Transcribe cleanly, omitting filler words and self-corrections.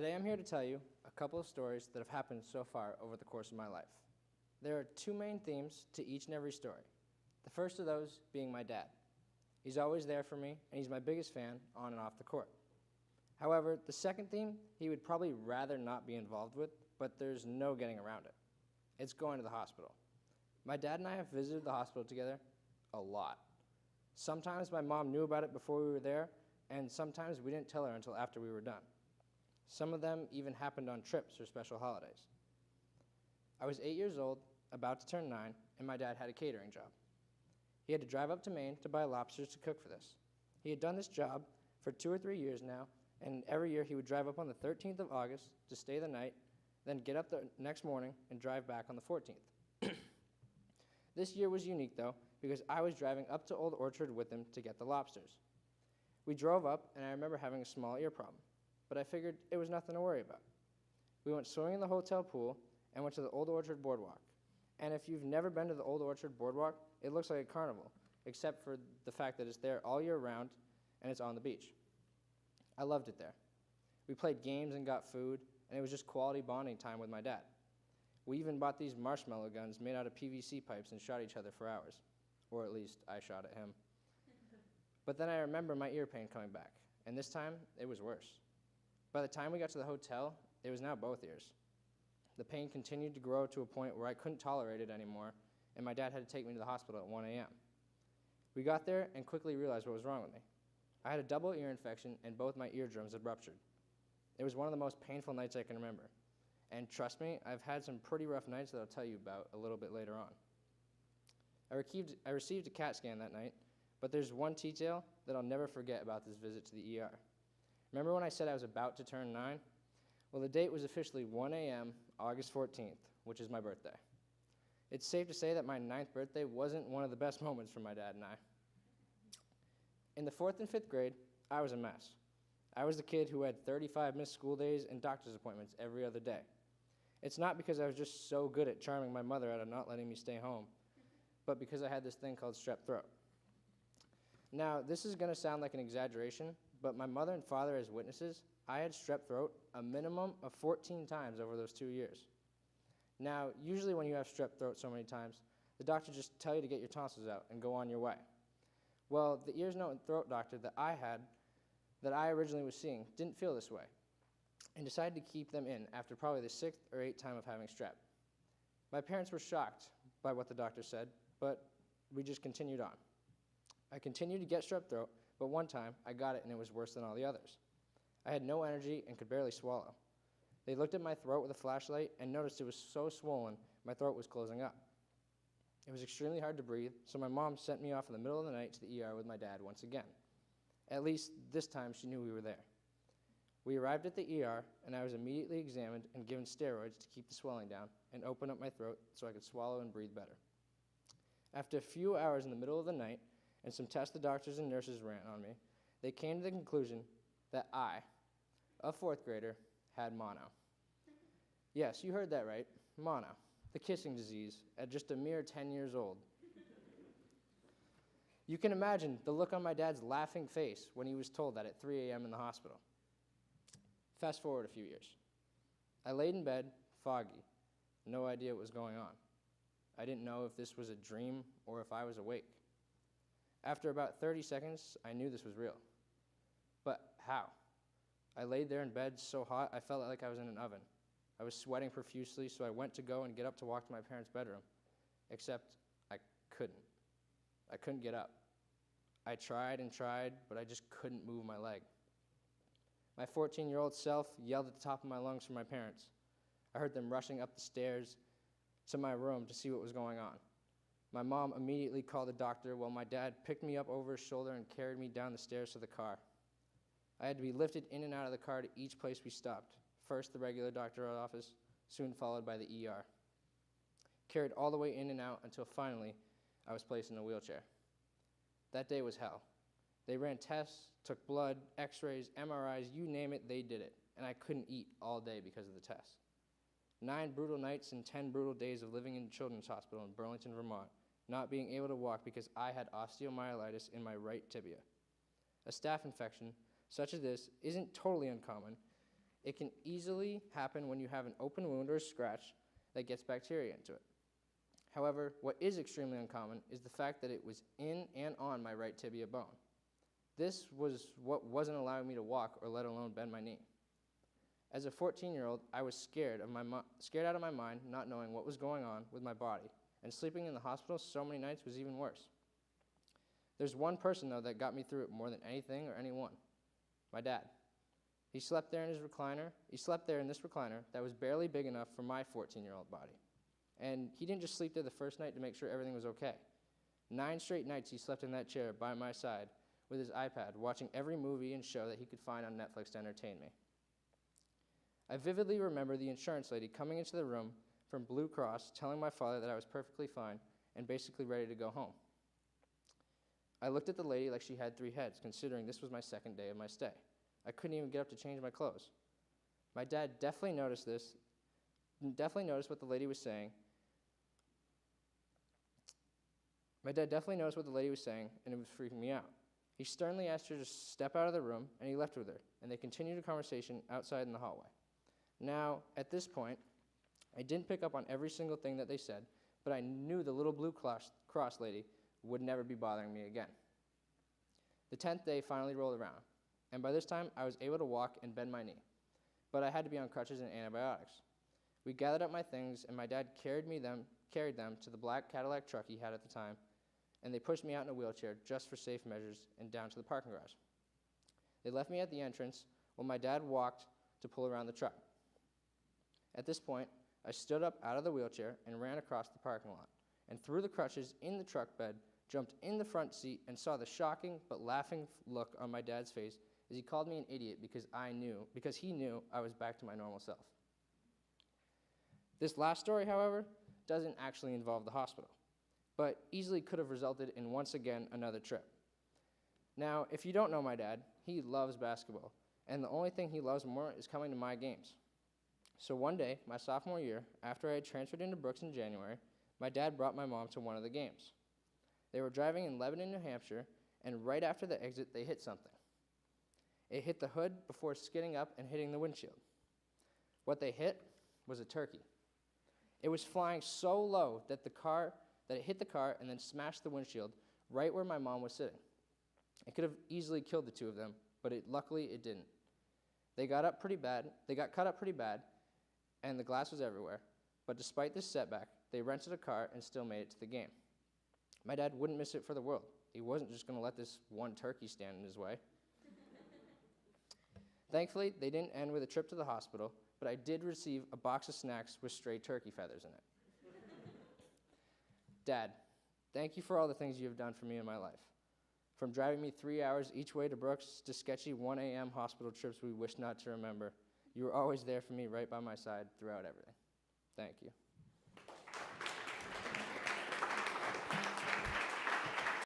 Today I'm here to tell you a couple of stories that have happened so far over the course of my life. There are two main themes to each and every story. The first of those being my dad. He's always there for me, and he's my biggest fan on and off the court. However, the second theme he would probably rather not be involved with, but there's no getting around it. It's going to the hospital. My dad and I have visited the hospital together a lot. Sometimes my mom knew about it before we were there, and sometimes we didn't tell her until after we were done. Some of them even happened on trips or special holidays. I was 8 years old, about to turn 9, and my dad had a catering job. He had to drive up to Maine to buy lobsters to cook for this. He had done this job for 2 or 3 years now, and every year he would drive up on the 13th of August to stay the night, then get up the next morning and drive back on the 14th. This year was unique, though, because I was driving up to Old Orchard with him to get the lobsters. We drove up, and I remember having a small ear problem, but I figured it was nothing to worry about. We went swimming in the hotel pool and went to the Old Orchard Boardwalk. And if you've never been to the Old Orchard Boardwalk, it looks like a carnival, except for the fact that it's there all year round and it's on the beach. I loved it there. We played games and got food, and it was just quality bonding time with my dad. We even bought these marshmallow guns made out of PVC pipes and shot each other for hours. Or at least I shot at him. But then I remember my ear pain coming back, and this time it was worse. By the time we got to the hotel, it was now both ears. The pain continued to grow to a point where I couldn't tolerate it anymore, and my dad had to take me to the hospital at 1 a.m. We got there and quickly realized what was wrong with me. I had a double ear infection, and both my eardrums had ruptured. It was one of the most painful nights I can remember. And trust me, I've had some pretty rough nights that I'll tell you about a little bit later on. I received a CAT scan that night, but there's one detail that I'll never forget about this visit to the ER. Remember when I said I was about to turn 9? Well, the date was officially 1 a.m., August 14th, which is my birthday. It's safe to say that my 9th birthday wasn't one of the best moments for my dad and I. In the 4th and 5th grade, I was a mess. I was the kid who had 35 missed school days and doctor's appointments every other day. It's not because I was just so good at charming my mother out of not letting me stay home, but because I had this thing called strep throat. Now, this is going to sound like an exaggeration, but my mother and father as witnesses, I had strep throat a minimum of 14 times over those 2 years. Now, usually when you have strep throat so many times, the doctor just tell you to get your tonsils out and go on your way. Well, the ears, nose, and throat doctor that I originally was seeing didn't feel this way and decided to keep them in after probably the 6th or 8th time of having strep. My parents were shocked by what the doctor said, but we just continued on. I continued to get strep throat, but one time I got it and it was worse than all the others. I had no energy and could barely swallow. They looked at my throat with a flashlight and noticed it was so swollen my throat was closing up. It was extremely hard to breathe, so my mom sent me off in the middle of the night to the ER with my dad once again. At least this time she knew we were there. We arrived at the ER, and I was immediately examined and given steroids to keep the swelling down and open up my throat so I could swallow and breathe better. After a few hours in the middle of the night and some tests the doctors and nurses ran on me, they came to the conclusion that I, a 4th grader, had mono. Yes, you heard that right, mono, the kissing disease, at just a mere 10 years old. You can imagine the look on my dad's laughing face when he was told that at 3 a.m. in the hospital. Fast forward a few years. I laid in bed, foggy, no idea what was going on. I didn't know if this was a dream or if I was awake. After about 30 seconds, I knew this was real. But how? I laid there in bed so hot I felt like I was in an oven. I was sweating profusely, so I went to go and get up to walk to my parents' bedroom, except I couldn't. I couldn't get up. I tried and tried, but I just couldn't move my leg. My 14-year-old self yelled at the top of my lungs for my parents. I heard them rushing up the stairs to my room to see what was going on. My mom immediately called the doctor while my dad picked me up over his shoulder and carried me down the stairs to the car. I had to be lifted in and out of the car to each place we stopped. First the regular doctor's office, soon followed by the ER. Carried all the way in and out until finally I was placed in a wheelchair. That day was hell. They ran tests, took blood, x-rays, MRIs, you name it, they did it. And I couldn't eat all day because of the tests. 9 brutal nights and 10 brutal days of living in a children's hospital in Burlington, Vermont, not being able to walk because I had osteomyelitis in my right tibia. A staph infection, such as this, isn't totally uncommon. It can easily happen when you have an open wound or a scratch that gets bacteria into it. However, what is extremely uncommon is the fact that it was in and on my right tibia bone. This was what wasn't allowing me to walk or let alone bend my knee. As a 14-year-old, I was scared out of my mind, not knowing what was going on with my body, and sleeping in the hospital so many nights was even worse. There's one person, though, that got me through it more than anything or anyone: my dad. He slept there in this recliner that was barely big enough for my 14-year-old body. And he didn't just sleep there the first night to make sure everything was okay. 9 straight nights he slept in that chair by my side with his iPad, watching every movie and show that he could find on Netflix to entertain me. I vividly remember the insurance lady coming into the room from Blue Cross, telling my father that I was perfectly fine and basically ready to go home. I looked at the lady like she had 3 heads, considering this was my second day of my stay. I couldn't even get up to change my clothes. My dad definitely noticed what the lady was saying. And it was freaking me out. He sternly asked her to step out of the room, and he left with her, and they continued a conversation outside in the hallway. Now, at this point, I didn't pick up on every single thing that they said, but I knew the little Blue Cross lady would never be bothering me again. The 10th day finally rolled around, and by this time, I was able to walk and bend my knee, but I had to be on crutches and antibiotics. We gathered up my things, and my dad carried them to the black Cadillac truck he had at the time, and they pushed me out in a wheelchair just for safe measures and down to the parking garage. They left me at the entrance while my dad walked to pull around the truck. At this point, I stood up out of the wheelchair and ran across the parking lot, and threw the crutches in the truck bed, jumped in the front seat, and saw the shocking but laughing look on my dad's face as he called me an idiot because he knew I was back to my normal self. This last story, however, doesn't actually involve the hospital, but easily could have resulted in, once again, another trip. Now, if you don't know my dad, he loves basketball, and the only thing he loves more is coming to my games. So one day, my sophomore year, after I had transferred into Brooks in January, my dad brought my mom to one of the games. They were driving in Lebanon, New Hampshire, and right after the exit, they hit something. It hit the hood before skidding up and hitting the windshield. What they hit was a turkey. It was flying so low that it hit the car and then smashed the windshield right where my mom was sitting. It could have easily killed the two of them, but luckily it didn't. They got cut up pretty bad, and the glass was everywhere. But despite this setback, they rented a car and still made it to the game. My dad wouldn't miss it for the world. He wasn't just going to let this one turkey stand in his way. Thankfully, they didn't end with a trip to the hospital, but I did receive a box of snacks with stray turkey feathers in it. Dad, thank you for all the things you have done for me in my life. From driving me 3 hours each way to Brooks to sketchy 1 a.m. hospital trips we wish not to remember, you were always there for me right by my side throughout everything. Thank you.